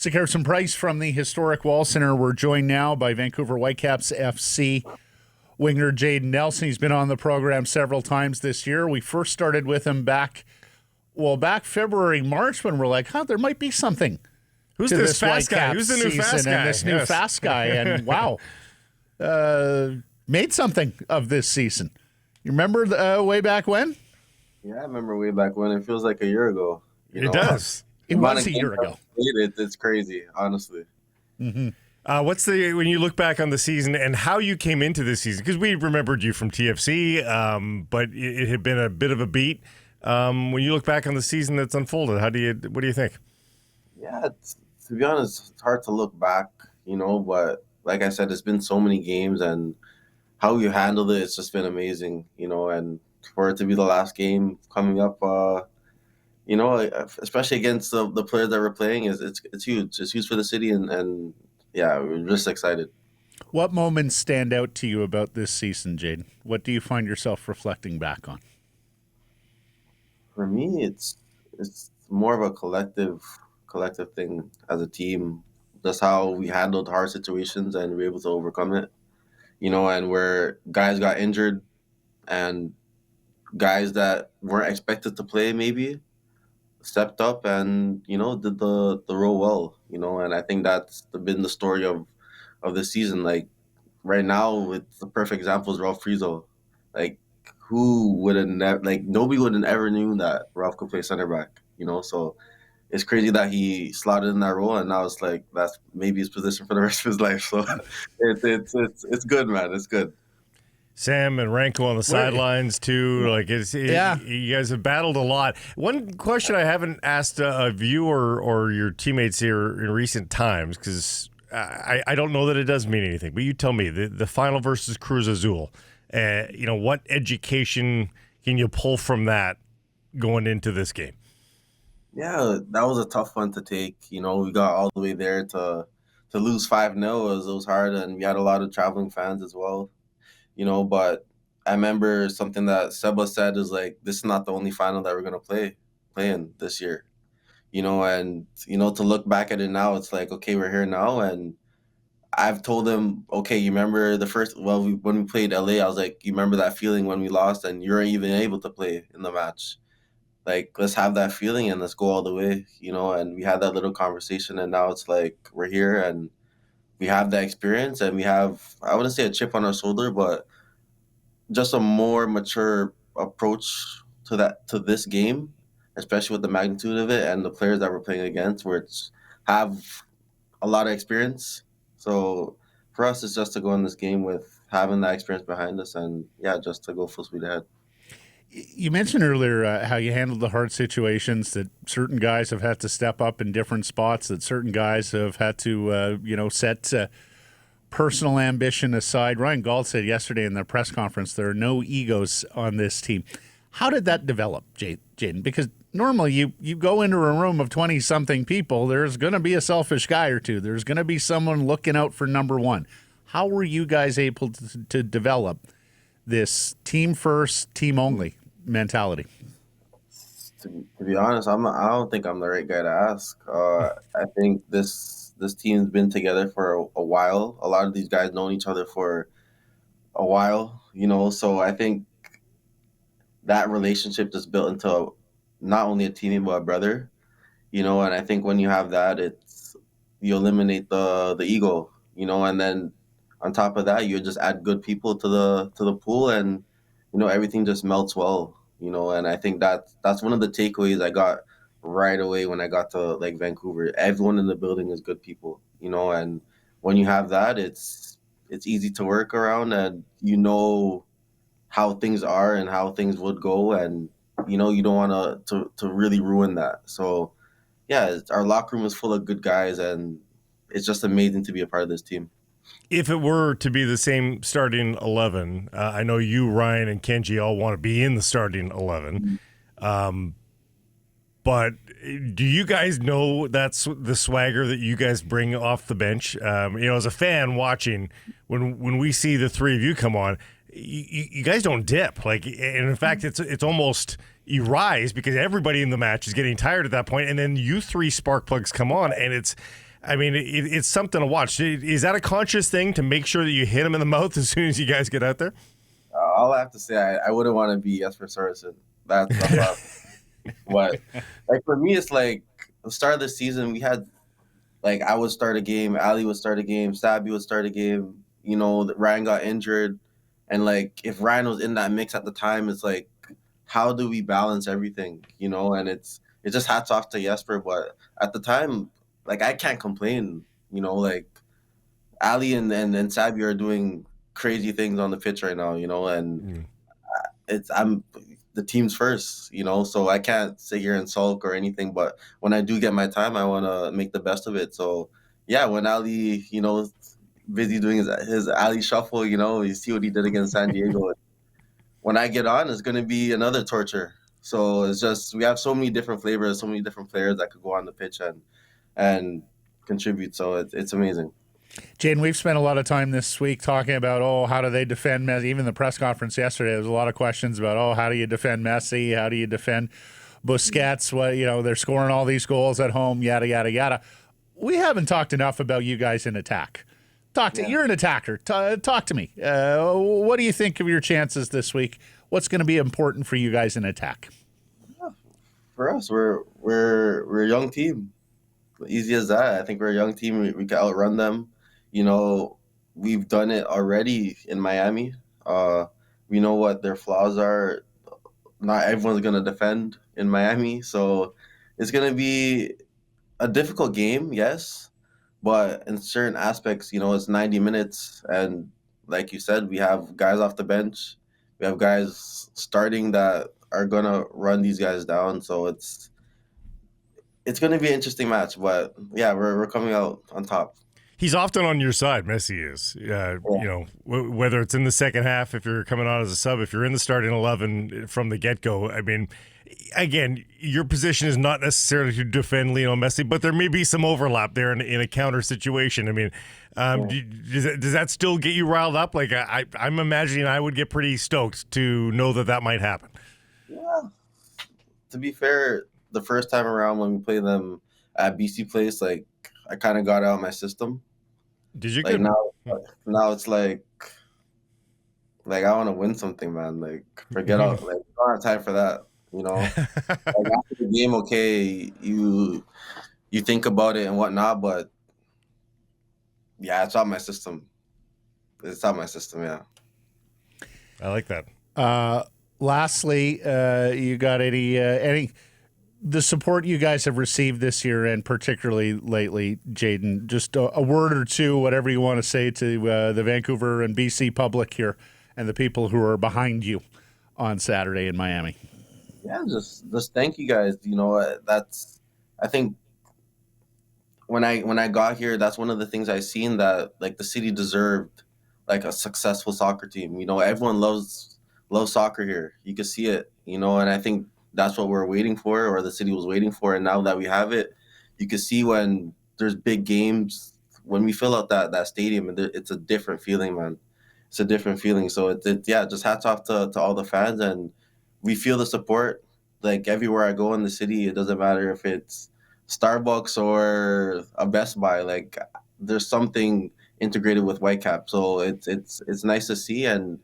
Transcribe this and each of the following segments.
So Carson Price from the historic Wall Center. We're joined now by Vancouver Whitecaps FC winger Jayden Nelson. He's been on the program several times this year. We first started with him back February, March, when we're like, there might be something. Who's to this fast guy? Whitecaps Who's the new fast guy? And this new fast guy. And wow, made something of this season. You remember way back when? Yeah, I remember way back when. It feels like a year ago. It does. It was a year ago. It's crazy, honestly. Mm-hmm. When you look back on the season and how you came into this season, because we remembered you from TFC, but it had been a bit of a beat. When you look back on the season that's unfolded, what do you think? Yeah, to be honest, it's hard to look back, but like I said, it's been so many games and how you handled it, it's just been amazing, and for it to be the last game coming up, especially against the players that we're playing, it's huge. It's huge for the city, and yeah, we're just excited. What moments stand out to you about this season, Jayden? What do you find yourself reflecting back on? For me, it's more of a collective thing as a team. Just how we handled hard situations and we were able to overcome it. And where guys got injured and guys that weren't expected to play maybe stepped up and, did the role well, and I think that's been the story of this season. Like right now, it's the perfect example is Ralph Frizo. Like who would have nobody would have ever knew that Ralph could play center back, so it's crazy that he slotted in that role and now it's like that's maybe his position for the rest of his life. So it's good, man. It's good. Sam and Ranko on the sidelines too. You guys have battled a lot. One question I haven't asked of you or your teammates here in recent times, because I don't know that it does mean anything, but you tell me the final versus Cruz Azul. What education can you pull from that going into this game? Yeah, that was a tough one to take. We got all the way there to lose 5-0. It was hard, and we had a lot of traveling fans as well. But I remember something that Seba said is like, this is not the only final that we're going to play in this year. And, to look back at it now, it's like, okay, we're here now. And I've told him, okay, you remember when we played LA, I was like, you remember that feeling when we lost and you weren't even able to play in the match? Like, let's have that feeling and let's go all the way, and we had that little conversation and now it's like, we're here and we have that experience and we have, I wouldn't say a chip on our shoulder, but just a more mature approach to this game, especially with the magnitude of it and the players that we're playing against, which have a lot of experience. So for us, it's just to go in this game with having that experience behind us and, just to go full speed ahead. You mentioned earlier how you handled the hard situations, that certain guys have had to step up in different spots, that certain guys have had to, set personal ambition aside. Ryan Gauld said yesterday in the press conference there are no egos on this team. How did that develop, Jayden? Because normally you go into a room of 20-something people, there's going to be a selfish guy or two. There's going to be someone looking out for number one. How were you guys able to develop this team first, team only mentality? To be honest, I don't think I'm the right guy to ask. I think this team's been together for a while. A lot of these guys known each other for a while, so I think that relationship just built into not only a teammate but a brother, and I think when you have that, you eliminate the ego, and then on top of that, you just add good people to the pool and everything just melts well, and I think that's one of the takeaways I got right away when I got to Vancouver. Everyone in the building is good people, and when you have that, it's easy to work around and how things are and how things would go, and you don't want to really ruin that. So yeah, our locker room is full of good guys and it's just amazing to be a part of this team. If it were to be the same starting 11, I know you, Ryan, and Kenji all want to be in the starting 11. But do you guys know that's the swagger that you guys bring off the bench? As a fan watching, when we see the three of you come on, you guys don't dip. And in fact, it's almost you rise because everybody in the match is getting tired at that point, and then you three spark plugs come on, and it's. I mean, it's something to watch. Is that a conscious thing to make sure that you hit him in the mouth as soon as you guys get out there? All I have to say, I wouldn't want to be Jesper Sorensen. That's all. What, like for me, it's like the start of the season. We had like I would start a game, Ali would start a game, Sabby would start a game. You know, Ryan got injured, and like if Ryan was in that mix at the time, it's like how do we balance everything? You know, and it's just hats off to Jesper. But at the time, like I can't complain. You know, like Ali and Sabby are doing crazy things on the pitch right now. You know, and it's I'm the team's first, you know, so I can't sit here and sulk or anything. But when I do get my time, I want to make the best of it. So yeah, when Ali, you know, busy doing his Ali shuffle, you know, you see what he did against San Diego. When I get on, it's going to be another torture. So it's just we have so many different flavors, so many different players that could go on the pitch and contribute. So it's amazing. Jayden, we've spent a lot of time this week talking about, how do they defend Messi? Even the press conference yesterday, there was a lot of questions about, how do you defend Messi? How do you defend Busquets? Well, they're scoring all these goals at home, yada, yada, yada. We haven't talked enough about you guys in attack. You're an attacker. Talk to me. What do you think of your chances this week? What's going to be important for you guys in attack? For us, we're a young team. Easy as that. I think we're a young team. We can outrun them. You know, we've done it already in Miami. We know what their flaws are. Not everyone's going to defend in Miami. So it's going to be a difficult game, yes. But in certain aspects, you know, it's 90 minutes. And like you said, we have guys off the bench. We have guys starting that are going to run these guys down. So it's going to be an interesting match. But yeah, we're coming out on top. He's often on your side, Messi is. You know, whether it's in the second half, if you're coming on as a sub, if you're in the starting 11 from the get-go. I mean, again, your position is not necessarily to defend Lionel Messi, but there may be some overlap there in a counter situation. I mean, does that still get you riled up? Like, I'm imagining I would get pretty stoked to know that might happen. Yeah. To be fair, the first time around when we played them at BC Place, like, I kind of got out of my system. Did you? Like now it's like I want to win something, man. Like forget out. Like I don't have time for that. You know, like after the game, okay, you think about it and whatnot, but yeah, it's out my system. It's out my system. Yeah. I like that. Lastly, you got any the support you guys have received this year and particularly lately, Jayden, just a word or two, whatever you want to say to the Vancouver and BC public here and the people who are behind you on Saturday in Miami. Yeah, just thank you guys. You know, I think when I got here, that's one of the things I seen that like the city deserved like a successful soccer team. You know, everyone loves soccer here. You can see it, you know, and I think that's what we're waiting for, or the city was waiting for. And now that we have it, you can see when there's big games, when we fill out that stadium, and it's a different feeling, man. It's a different feeling. So yeah, just hats off to all the fans, and we feel the support. Like everywhere I go in the city, it doesn't matter if it's Starbucks or a Best Buy. Like there's something integrated with Whitecaps, so it's nice to see, and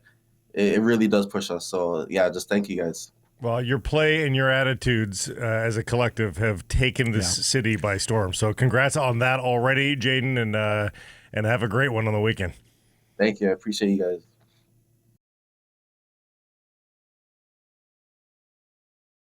it really does push us. So yeah, just thank you guys. Well, your play and your attitudes as a collective have taken this city by storm. So congrats on that already, Jayden, and have a great one on the weekend. Thank you. I appreciate you guys.